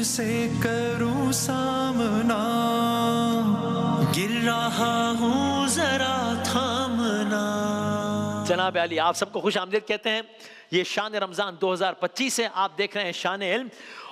तुझसे करूं सामना, गिर रहा हूँ जरा थामना। जनाब अली, आप सबको खुश आमदीद कहते हैं। ये शान रमज़ान 2025 है। आप देख रहे हैं शान इल्म,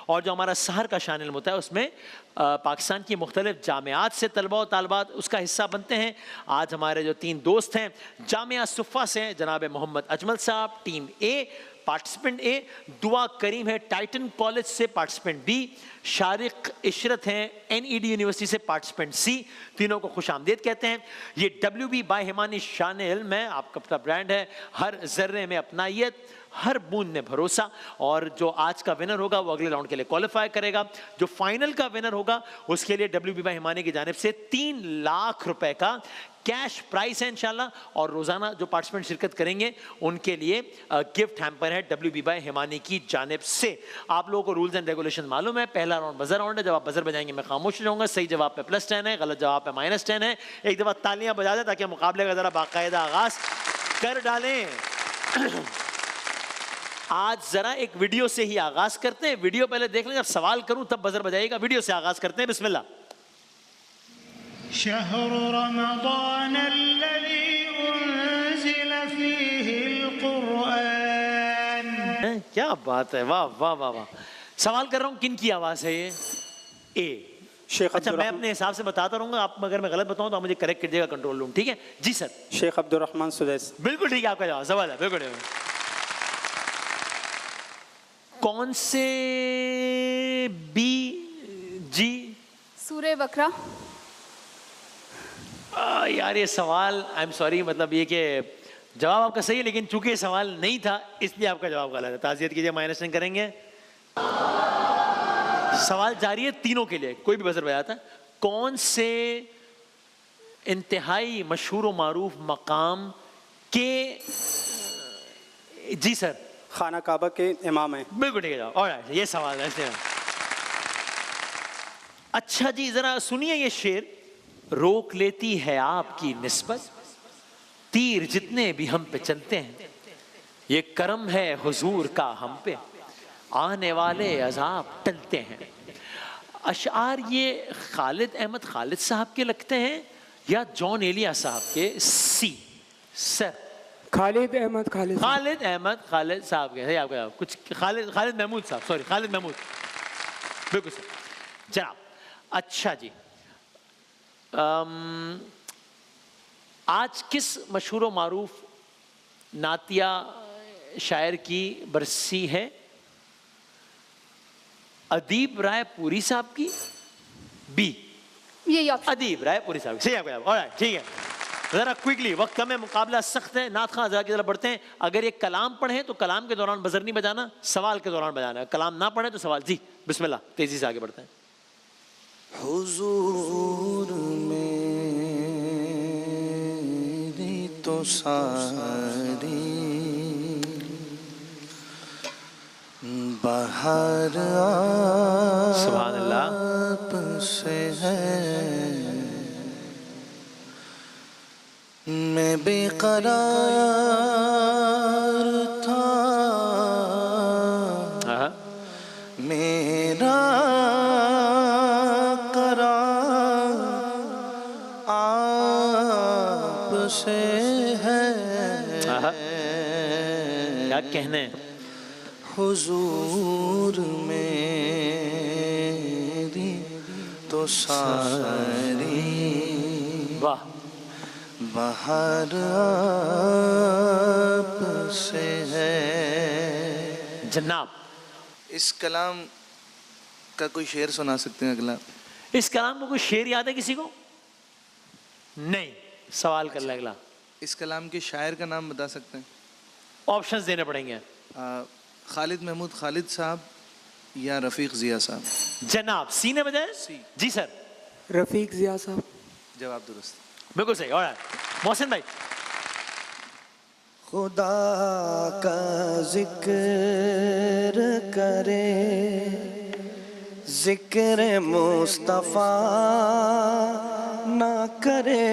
और जो हमारा सहर का शान इल्म होता है उसमें पाकिस्तान की मुख्तलिफ जामियात से तलबा और तालबात उसका हिस्सा बनते हैं। आज हमारे जो 3 दोस्त हैं जामिया सुफ़ा से हैं, जनाब मोहम्मद अजमल साहब टीम ए पार्टिसिपेंट ए, दुआ करीम है टाइटन कॉलेज से पार्टिसिपेंट बी, शारिक इशरत हैं NED यूनिवर्सिटी से पार्टिसिपेंट सी। तीनों को खुश आमदीद कहते हैं। ये WB बाय हिमानी शान इल्म है, आपका अपना ब्रांड है। हर जर्रे में अपनायत, हर बूंद में भरोसा। और जो आज का विनर होगा वो अगले राउंड के लिए क्वालिफाई करेगा। जो फाइनल का विनर होगा उसके लिए WB बाय हिमानी की जानिब से 3 लाख रुपए का कैश प्राइस है इंशाल्लाह। और रोजाना जो पार्टिसिपेंट शिरकत करेंगे उनके लिए गिफ्ट हैम्पर है WB बाय हिमानी की जानिब से। आप लोगों को रूल्स एंड रेगुलेशन मालूम है। पहला राउंड बजर राउंड है। जब आप बजर बजाएंगे मैं खामोश हो जाऊंगा। सही जवाब पे +10 है, गलत जवाब पे -10 है। एक दफा तालियां बजा दें ताकि मुकाबले का जरा बाकायदा आगाज कर डालें। आज जरा एक वीडियो से ही आगाज करते हैं। वीडियो पहले देख लें, जब सवाल करूं तब बजर बजाइएगा। वीडियो से आगाज करते हैं, बिस्मिल्लाह। शहरु रमज़ान अल्लज़ी उन्ज़िल फ़ीहिल क़ुरआन। क्या बात है, वाह वाह वाह वाह। सवाल कर रहा हूं, किन की आवाज है ये? ए शेख। अच्छा, मैं अपने हिसाब से बताता रहूंगा, आप अगर मैं गलत बताऊं तो आप मुझे करेक्ट कीजिएगा कंट्रोल रूम, ठीक है जी सर? Sheikh Abdurrahman Sudais. बिल्कुल ठीक है, आपका जवाब सवाल है बिल्कुल। कौन से बी जी? सूरे बकरा। यार ये सवाल, आई एम सॉरी, मतलब ये कि जवाब आपका सही है लेकिन चूंकि सवाल नहीं था इसलिए आपका जवाब गलत है। ताज़ियत कीजिए, -10 करेंगे। सवाल जारी है तीनों के लिए, कोई भी बजर बजाता है। कौन से इंतहाई मशहूर व मारूफ मकाम के जी सर? खाना काबा के इमाम हैं। बिल्कुल ठीक है जवाब। ऑलराइट, ये सवाल है। अच्छा जी, जरा सुनिए ये शेर। रोक लेती है आपकी निस्बत, तीर जितने भी हम पे चलते हैं, ये करम है हुजूर का हम पे, आने वाले अजाब टलते हैं। अशआर ये खालिद अहमद खालिद साहब के लगते हैं या जॉन एलिया साहब के? सी सर। खालिद अहमद खालिद साहब के। आपका जवाब कुछ खालिद महमूद साहब, सॉरी खालिद महमूद, बिल्कुल सर जनाब। अच्छा जी, आज किस मशहूर मारूफ नातिया शायर की बरसी है? अदीब राय पुरी साहब की? बी यही ऑप्शन। अदीब राय पुरी साहब, सही आपका जवाब। ऑलराइट, ठीक है। जरा क्विकली, वक्त कम है, मुकाबला सख्त है। नात खां जरा की तरफ बढ़ते हैं। अगर ये कलाम पढ़े तो कलाम के दौरान बजर नहीं बजाना, सवाल के दौरान बजाना। कलाम ना पढ़े तो सवाल। जी बिस्मिल्लाह, तेजी से आगे बढ़ते हैं। हुजूर मेरी तो सारी बहार सुभान अल्लाह आपसे है, मैं बेकरार था, मेरा करार आपसे है। क्या कहने? हुजूर मेरी तो सारी वाह बहार आपसे है। जनाब, इस कलाम का कोई शेर सुना सकते हैं? अगला, इस कलाम को कोई शेर याद है किसी को? नहीं, सवाल कर ले अगला। इस कलाम के शायर का नाम बता सकते हैं? ऑप्शंस देने पड़ेंगे। खालिद महमूद खालिद साहब या रफ़ीक ज़िया साहब? जनाब, सी ने बजाय? जी सर। रफीक जिया साहब। जवाब दुरुस्त, बिल्कुल सही। ऑलराइट, मोहसिन भाई। खुदा का जिक्र करे, जिक्र मुस्तफा ना करे।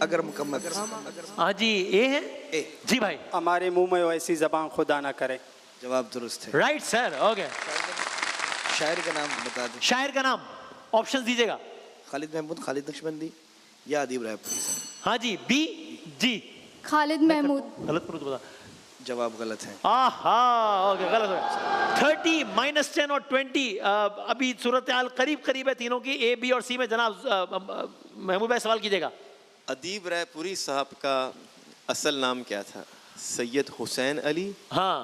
अगर मुकम्मल। हाँ जी, ए है? ए। जी भाई। हमारे मुंह में वैसी जबान खुदा ना करे। जवाब दुरुस्त है। Right sir, okay. शायर का नाम बता दें। शायर का नाम, ऑप्शन दीजिएगा। खालिद महमूद, खालिद नक्शबंदी या अदीब रायपुरी साहब। हाँ जी, बी जी। खालिद महमूद। गलत करूँ तो बता। जवाब गलत है। आहा, ओके, गलत हो गया। 30 माइनस 10 और 20, अभी सूरत हाल करीब करीब है तीनों की, ए बी और सी में। जनाब महमूद भाई सवाल कीजिएगा। अदीब रायपुरी साहब का असल नाम क्या था? सैयद हुसैन अली हाँ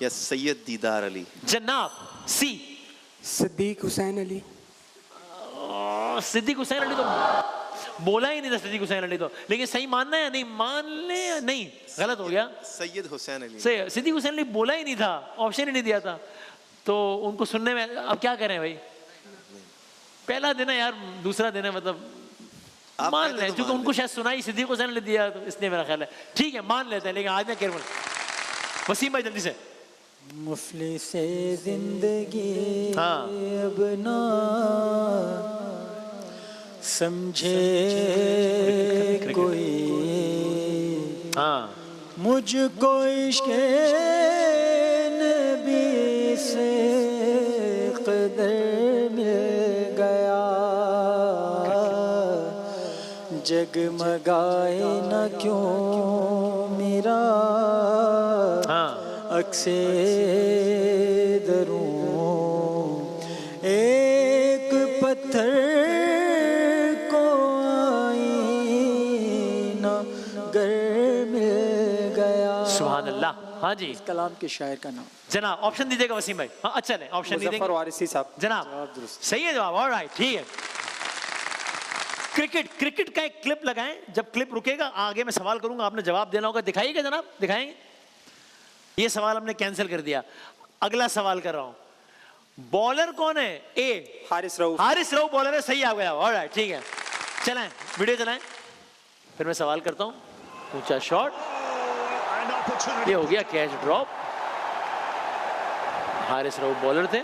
या सैयद दीदार अली? जनाब सी। सिद्दीक हुसैन अली। सिद्दीक हुसैन अली तो बोला ही नहीं था, सिद्दीक हुसैन अली तो। लेकिन सही मानना है या नहीं? मान ले या नहीं? गलत हो गया। सैयद हुसैन अली। सिद्दीक हुसैन अली बोला ही नहीं था, ऑप्शन ही नहीं दिया था, तो उनको सुनने में अब क्या करें भाई? पहला दिन है यार, दूसरा दिन है, मतलब मान लें, क्योंकि उनको शायद सुनाई सिद्दीक हुसैन अली दिया, तो इसलिए मेरा ख्याल है ठीक है, मान लेते हैं। लेकिन आज मैं केयरफुल। वसीम भाई जल्दी से। मुफलिसे जिंदगी हाँ। अब ना समझे कोई, हाँ मुझको इश्क़ नबी से क़दर मिल गया, जगमगाए न क्यों मेरा अक्से दरूं, एक पत्थर को आईना गर मिल गया। सुभान अल्लाह। हाँ जी, इस कलाम के शायर का नाम। जनाब ऑप्शन दीजिएगा वसीम भाई। हाँ अच्छा नहीं, ऑप्शन नहीं मुज़फ़्फ़र देंगे वारिसी साहब। जनाब। सही है जवाब, ऑलराइट, ठीक है। क्रिकेट का एक क्लिप लगाएं, जब क्लिप रुकेगा आगे मैं सवाल करूंगा, आपने जवाब देना होगा। दिखाइएगा जनाब, दिखाएंगे। ये सवाल हमने कैंसिल कर दिया, अगला सवाल कर रहा हूं। बॉलर कौन है? ए हारिस रऊफ। हारिस रऊफ बॉलर है, सही आ गया। ऑलराइट, ठीक है, चलाएं वीडियो चलाएं, फिर मैं सवाल करता हूं। ऊंचा शॉट, ये हो गया catch drop. Haris Rauf bowler थे।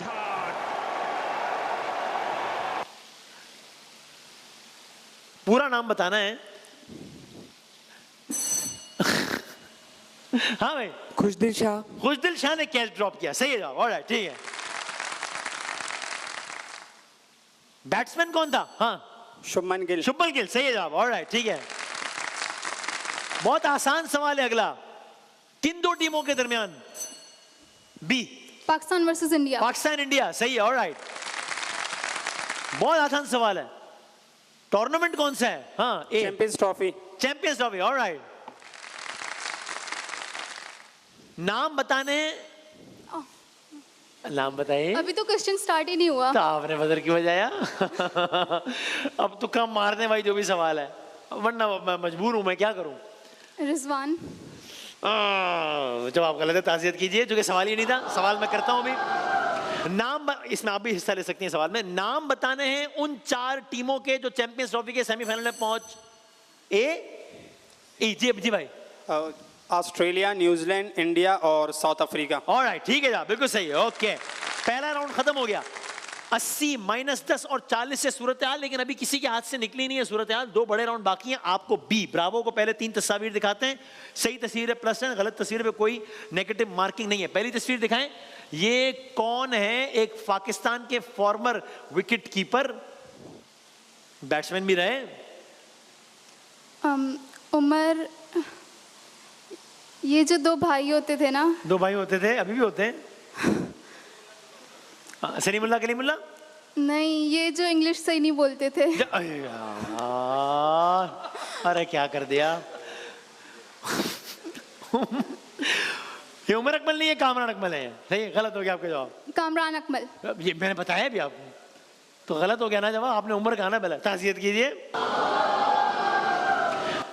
पूरा नाम बताना है। हाँ भाई, खुशदिल शाह। खुशदिल शाह ने कैच ड्रॉप किया, सही है जवाब। ऑलराइट, ठीक है। बैट्समैन कौन था? हाँ, शुभमन गिल। शुभमन गिल, सही है जवाब। ऑलराइट, ठीक है। बहुत आसान सवाल है अगला। किन दो टीमों के दरमियान? बी Pakistan versus India. Pakistan India, सही है। ऑलराइट, बहुत आसान सवाल है। टूर्नामेंट कौन सा है? हाँ, ए Champions Trophy. Champions Trophy, alright. नाम बताने, नाम बताइए। अभी तो क्वेश्चन स्टार्ट ही नहीं हुआ। तो आपने बदर क्यों बजाया? अब तो कम मारने भाई, जो भी सवाल है, वरना मैं मजबूर हूं, मैं क्या करूं? रिजवान। जवाब गलत है, ताज़ियत कीजिए, जो कि सवाल ही नहीं था। सवाल मैं करता हूं अभी। नाम इसमें आप भी हिस्सा ले सकती हैं सवाल में। नाम बताने हैं उन 4 टीमों के जो चैंपियंस ट्रॉफी के सेमीफाइनल में पहुंच। जी भाई। ऑस्ट्रेलिया, न्यूजीलैंड, इंडिया और साउथ अफ्रीका। ऑलराइट, ठीक है जनाब, बिल्कुल सही है। ओके, पहला राउंड खत्म हो गया। 80 माइनस 10 और 40 से सूरत हाल, लेकिन अभी किसी के हाथ से निकली नहीं है सूरत हाल। 2 बड़े राउंड बाकी हैं। आपको बी ब्रावो को पहले 3 तस्वीर दिखाते हैं। सही तस्वीर है +10, गलत तस्वीर पे कोई नेगेटिव मार्किंग नहीं है। पहली तस्वीर दिखाएं। ये कौन है? एक पाकिस्तान के फॉर्मर विकेट कीपर, बैट्समैन भी रहे। उमर, ये जो 2 भाई होते थे ना। 2 भाई होते थे, अभी भी होते हैं। सलीमुल्लाह, कलीमुल्लाह? नहीं, ये जो इंग्लिश सही नहीं बोलते थे। अरे यार, अरे क्या कर दिया। ये उमर अकमल नहीं है, कामरान अकमल है। सही, गलत हो गया आपका जवाब। कामरान अकमल। ये मैंने बताया भी आपको, तो गलत हो गया ना जवाब। आपने उमर कहा ना पहले। ताज़ियत कीजिए।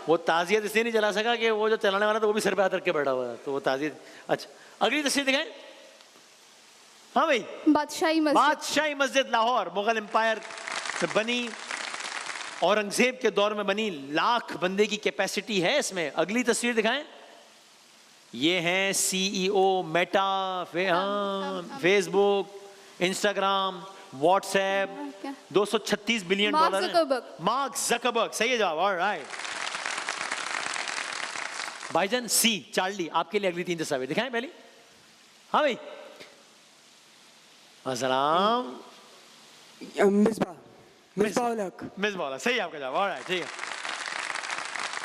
वो ताज़ियत इसलिए नहीं चला सका कि वो जो चलाने वाला था वो भी सर पे हाथ रख के बैठा हुआ था, तो वो ताज़ियत। अच्छा, अगली तस्वीर दिखाएं। हाँ भाई, बादशाही मस्जिद। बादशाही मस्जिद लाहौर, मुगल एम्पायर में बनी, औरंगजेब के दौर में बनी। 1 लाख बंदे की कैपेसिटी है इसमें। अगली तस्वीर दिखाएं। ये हैं CEO Meta, Facebook, Instagram, WhatsApp. 236 billion dollar. Mark Zuckerberg, सही है जवाब। ऑलराइट भाईजान। सी चार्ली, आपके लिए अगली 3 तस्वीर दिखाएं। पहली, हाँ भाई, अस्सलाम। मिसबा मिसबा उल हक। मिसबाउल हक, सही है आपका जवाब। ऑलराइट, ठीक है।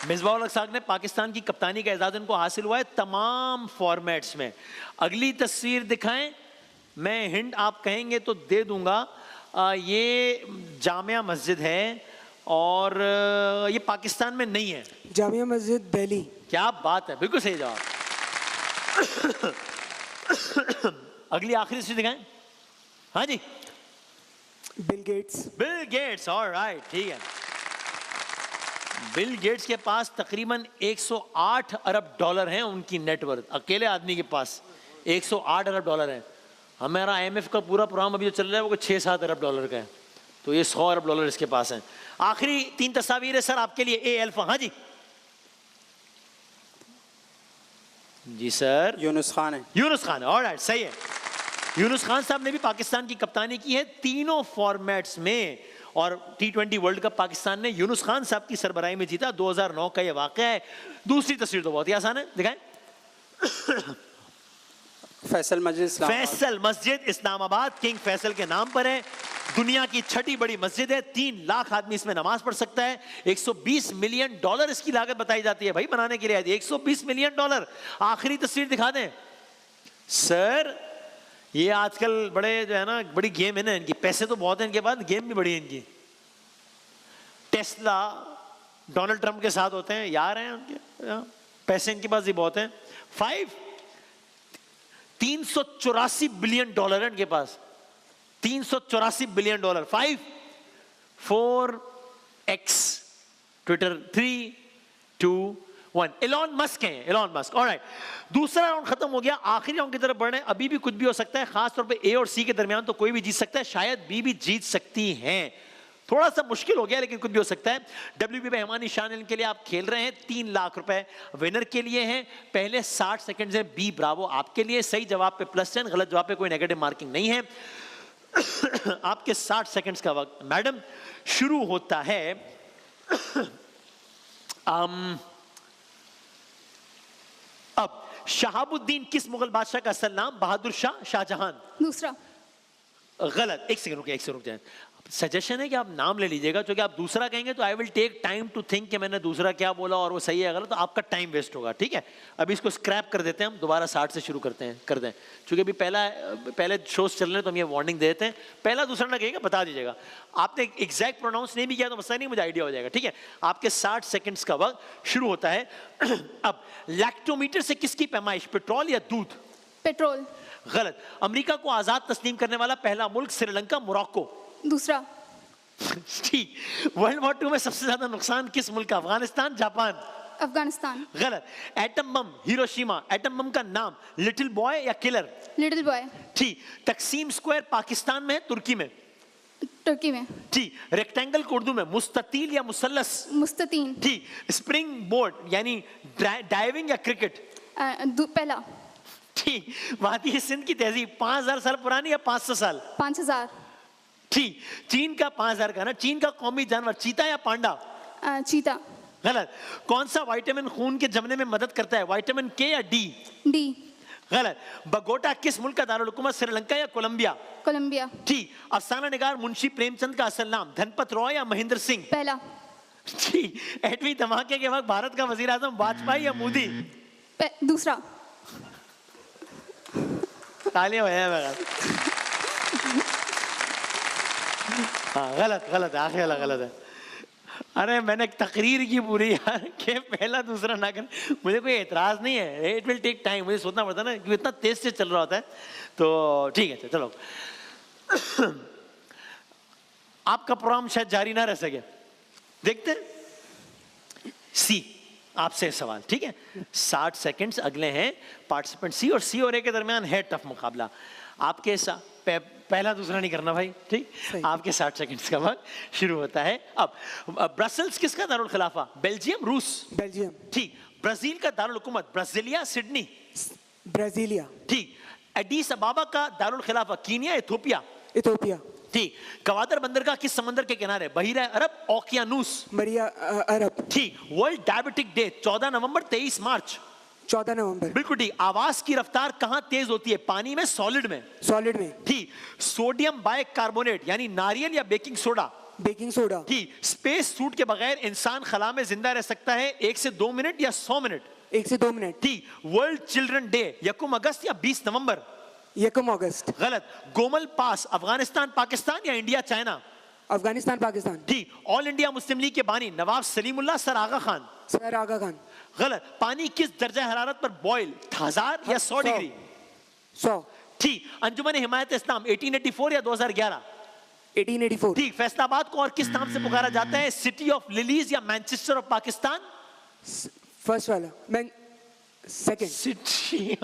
मिसबाउल हक साहब ने पाकिस्तान की कप्तानी का एजाज इनको हासिल हुआ है तमाम फॉर्मेट्स में। अगली तस्वीर दिखाएं, मैं हिंट आप कहेंगे तो दे दूंगा। ये जामिया मस्जिद है और ये पाकिस्तान में नहीं है। जामिया मस्जिद दिल्ली। क्या बात है, बिल्कुल सही जवाब। अगली आखिरी तस्वीर दिखाएं। हाँ जी, Bill Gates. Bill Gates, alright, ठीक है। बिल गेट्स के पास तकरीबन 108 अरब डॉलर हैं उनकी नेटवर्थ, अकेले आदमी के पास 108 अरब डॉलर है। हमारा IMF का पूरा प्रोग्राम अभी जो चल रहा है वो 6-7 अरब डॉलर का है, तो ये 100 अरब डॉलर इसके पास हैं। आखिरी 3 तस्वीर है सर आपके लिए, ए अल्फा। हाँ जी, जी सर। यूनुस खान है। यूनुस खान, ऑलराइट, सही है। यूनुस खान साहब ने भी पाकिस्तान की कप्तानी की है तीनों फॉर्मेट्स में, और T20 वर्ल्ड कप पाकिस्तान ने यूनुस खान साहब की सरबराही में जीता। 2009 का ये वाकया है। दूसरी तस्वीर तो बहुत ही आसान है, दिखाएं। फैसल मस्जिद इस्लामाबाद। फैसल मस्जिद इस्लामाबाद किंग फैसल के नाम पर है। दुनिया की छठी बड़ी मस्जिद है, 3 लाख आदमी इसमें नमाज पढ़ सकता है। 120 मिलियन डॉलर इसकी लागत बताई जाती है भाई बनाने के लिए, 120 मिलियन डॉलर। आखिरी तस्वीर दिखा दें सर। ये आजकल बड़े जो है ना, बड़ी गेम है ना इनकी, पैसे तो बहुत है इनके पास, गेम भी बड़ी है इनकी। टेस्ला डोनाल्ड ट्रंप के साथ होते हैं, यार हैं उनके, पैसे इनके पास ही बहुत हैं। 384 बिलियन डॉलर है इनके पास, 384 billion dollar. 5 4x Twitter 3 2 1। Elon Musk हैं, एलॉन मस्क। ऑलराइट, दूसरा राउंड खत्म हो गया, आखिरी राउंड की तरफ बढ़ रहे हैं। अभी भी कुछ भी हो सकता है, खास तौर पे ए और सी के दरमियान तो कोई भी जीत सकता है, शायद बी भी जीत सकती हैं। थोड़ा सा मुश्किल हो गया लेकिन कुछ भी हो सकता है। WB मेहमानी शान के लिए आप खेल रहे हैं, 3 लाख रुपए विनर के लिए हैं। पहले 60 सेकंड है, बी ब्रावो आपके लिए। सही जवाब पे +10, गलत जवाब पे कोई नेगेटिव मार्किंग नहीं है। आपके 60 सेकंड्स का वक्त मैडम शुरू होता है। अब शहाबुद्दीन किस मुगल बादशाह का असल नाम? बहादुर शाह, शाहजहां। दूसरा। गलत। एक सेकंड रुकिए, एक सेकंड रुक जाए। सजेशन है कि आप नाम ले लीजिएगा, क्योंकि आप दूसरा कहेंगे तो I will take time to think कि मैंने दूसरा क्या बोला और वो सही है गलत, तो आपका टाइम वेस्ट होगा। ठीक है, अभी इसको स्क्रैप कर देते हैं, हम दोबारा 60 से शुरू करते हैं, कर दें। क्योंकि अभी पहले शोज चल रहे हैं तो हम ये वार्निंग देते हैं। पहला दूसरा ना कहिएगा, बता दीजिएगा। आपने एग्जैक्ट प्रोनाउंस नहीं भी किया तो मसला नहीं, मुझे आइडिया हो जाएगा। ठीक है, आपके 60 सेकंड्स का वक्त शुरू होता है। अब लैक्टोमीटर से किसकी पैमाइश, पेट्रोल या दूध? पेट्रोल। गलत। अमेरिका को आजाद तस्लीम करने वाला पहला मुल्क? श्रीलंका, मोरक्को। दूसरा। ठीक। वर्ल्ड वॉर 2 में सबसे ज्यादा नुकसान किस मुल्क का? अफगानिस्तान, जापान। अफगानिस्तान। गलत। Atom bomb, Hiroshima, atom bomb का नाम? लिटिल बॉय या किलर? Little boy. ठीक। तकसीम स्क्वायर पाकिस्तान में है, तुर्की में? तुर्की में। ठीक। रेक्टेंगल को उर्दू में मुस्ततील या मुसल्लस? मुस्ततीन। ठीक। स्प्रिंग बोर्ड यानी डाइविंग या क्रिकेट? पहला। ठीक। वादी सिंध की तहजीब 5000 साल पुरानी या 500 साल? 5000। ठीक। चीन का 5000 का ना, चीन का कौमी जानवर चीता या पांडा? चीता। गलत। कौन सा विटामिन खून के जमने में मदद करता है, विटामिन के या डी? डी। गलत। बगोटा किस मुल्क का दारुल हुकूमत, श्रीलंका या कोलंबिया? कोलंबिया। ठीक। अफसाना निगार मुंशी प्रेमचंद का असल नाम, धनपत रॉय या महेंद्र सिंह? पहला। ठीक। एटमी धमाके के वक्त भारत का वजीर आजम वाजपेयी या मोदी? दूसरा। तालियां बजाएं। हाँ, गलत गलत है, आखिर वाला गलत है। अरे मैंने तकरीर की पूरी यार कि पहला दूसरा ना कर, मुझे कोई एतराज नहीं है। इट विल टेक टाइम, मुझे सोचना पड़ता है ना, क्योंकि इतना तेज से चल रहा होता है। तो ठीक है, चलो। आपका प्रोग्राम शायद जारी ना रह सके, देखते हैं। सी, आपसे सवाल, ठीक है। 60 सेकंड्स अगले हैं। पार्टिसिपेंट सी और ए के दरमियान है टफ मुकाबला। आपके पहला दूसरा नहीं करना भाई, ठीक। आपके 60 सेकंड्स का वक्त शुरू होता है अब। ब्रसेल्स किसका दारुल खिलाफा, बेल्जियम, रूस? बेल्जियम। ठीक। ब्राजील का दारुल हुकूमत, ब्राजीलिया, सिडनी? ब्राजीलिया। ठीक। एडिस अबाबा का दारुल खिलाफा, कीनिया, इथोपिया? इथोपिया। ठीक। गवादर बंदरगाह किस समंदर के किनारे, बहीरा अरब, ओकियानूस? मरिया अरब। ठीक। वर्ल्ड डायबिटिक डे 14 नवंबर 23 मार्च? 14 नवंबर। बिल्कुल ठीक। आवाज की रफ्तार कहां तेज होती है, पानी में, सॉलिड में? सॉलिड में। ठीक। सोडियम बाइकार्बोनेट यानी नारियल या बेकिंग सोडा? Baking soda. ठीक। स्पेस सूट के बगैर इंसान खला में जिंदा रह सकता है 1 से 2 मिनट या 100 मिनट? 1 से 2 मिनट। ठीक। वर्ल्ड चिल्ड्रन डे 1 अगस्त या 20 नवंबर? 1 अगस्त। गलत। गोमल पास अफगानिस्तान पाकिस्तान या इंडिया चाइना? अफगानिस्तान पाकिस्तान। ठीक। ऑल इंडिया मुस्लिम लीग के बानी नवाब सलीमुल्लाह सर आगा खान? सर आगा खान। गलत। पानी किस दर्जा हरारत पर बॉयल, 1000 या 100 डिग्री? 100। ठीक। अंजुमन हिमायत इस्लाम 1884 या 2011? 1884। ठीक। फैसलाबाद को और किस नाम से पुकारा जाता है, सिटी ऑफ लिलीज या मैनचेस्टर ऑफ पाकिस्तान? फर्स्ट वाला। मैं सेकंड। सिटी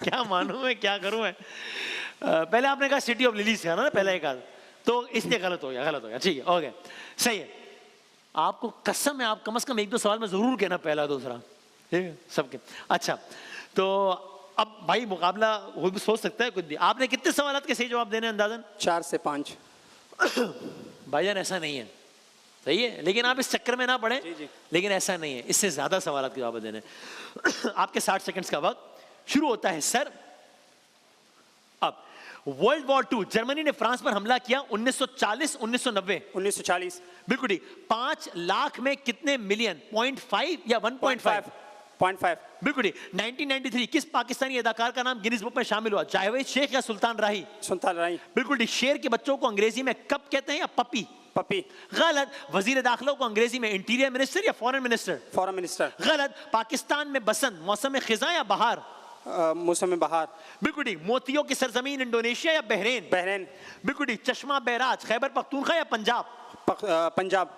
क्या मानूं मैं, क्या करूं मैं? पहले आपने कहा सिटी ऑफ लिलीज था ना, पहले एक तो इसलिए गलत हो गया। ठीक है, ओके, सही है। आपको कसम है, आप कम से कम 1-2 सवाल में जरूर कहना पहला दूसरा, ठीक है सबके। अच्छा, तो अब भाई मुकाबला वो भी सोच सकता है कुछ भी। आपने कितने सवालात के सही जवाब देने अंदाजन? 4 से 5। भाईजान ऐसा नहीं है, सही है, लेकिन आप इस चक्कर में ना पड़े। लेकिन ऐसा नहीं है, इससे ज्यादा सवालात के जवाब देने। आपके 60 सेकंड्स का वक्त शुरू होता है सर। अब वर्ल्ड वॉर 2 जर्मनी ने फ्रांस पर हमला किया 1940 1990? 1940। बिल्कुल ठीक। 5 लाख में कितने मिलियन? 0.5 या 1.5? 0.5। बिल्कुल ठीक। 1993 किस पाकिस्तानी अदाकार का नाम गिनीज बुक में शामिल हुआ, जावेद शेख या सुल्तान राही? सुल्तान राही। बिल्कुल ठीक। शेर के बच्चों को अंग्रेजी में कब कहते हैं या पपी? पपी। गलत। वजीर दाखिला को अंग्रेजी में इंटीरियर मिनिस्टर या फॉरेन मिनिस्टर? Foreign minister. गलत। पाकिस्तान में बसंत मौसम खिजा या बहार? मौसम बहार। बिल्कुल ठीक। मोतियों की सरजमीन इंडोनेशिया या बहरीन? बहरीन। बिल्कुल ठीक। चश्मा बैराज खैबर पख्तूनख्वा या पंजाब? पंजाब।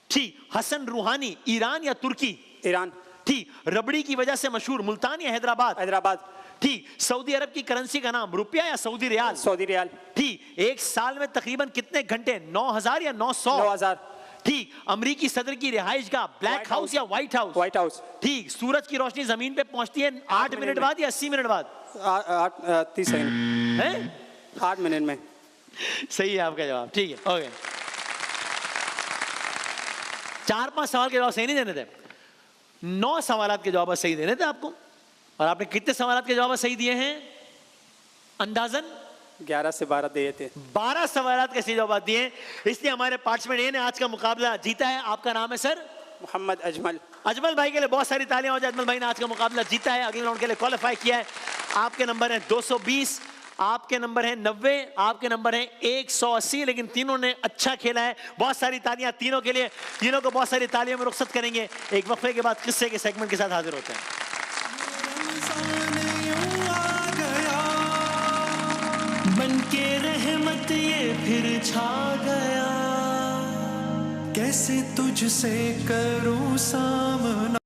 ठीक। हसन रूहानी ईरान या तुर्की? ईरान। ठीक। रबड़ी की वजह से मशहूर मुल्तान या हैदराबाद? हैदराबाद। ठीक। सऊदी अरब की करेंसी का नाम रुपया या सऊदी रियाल? Saudi riyal. ठीक। एक साल में तकरीबन कितने घंटे, 9000 या 900? 9000। ठीक। अमरीकी सदर की रिहाइश का ब्लैक हाउस या व्हाइट हाउस? White house. ठीक। सूरज की रोशनी जमीन पे पहुंचती है 8 मिनट बाद या 80 मिनट बाद? 30 सेकंड है? 8 मिनट में। सही है आपका जवाब, ठीक है, ओके। 4-5 सवाल के जवाब सही नहीं देने थे, 9 सवालात के जवाब सही देने थे आपको। और आपने कितने सवालात के जवाब सही दिए हैं अंदाजन? 11 से 12 दिए थे। 12 सवालात के सही जवाब दिए, इसलिए हमारे पार्टिसिपेंट ने आज का मुकाबला जीता है। आपका नाम है सर? मोहम्मद अजमल। अजमल भाई के लिए बहुत सारी तालियां हो जाए। अजमल भाई ने आज का मुकाबला जीता है, अगले राउंड के लिए क्वालिफाई किया है। आपके नंबर है 220, आपके नंबर है 90, आपके नंबर है 180, लेकिन तीनों ने अच्छा खेला है। बहुत सारी तालियां तीनों के लिए, तीनों को बहुत सारी तालियों में रुखसत करेंगे। एक वक्फे के बाद किस्से के सेगमेंट के साथ हाजिर होते हैं। बनके रहमत ये फिर छा गया, कैसे तुझसे करूं सामना।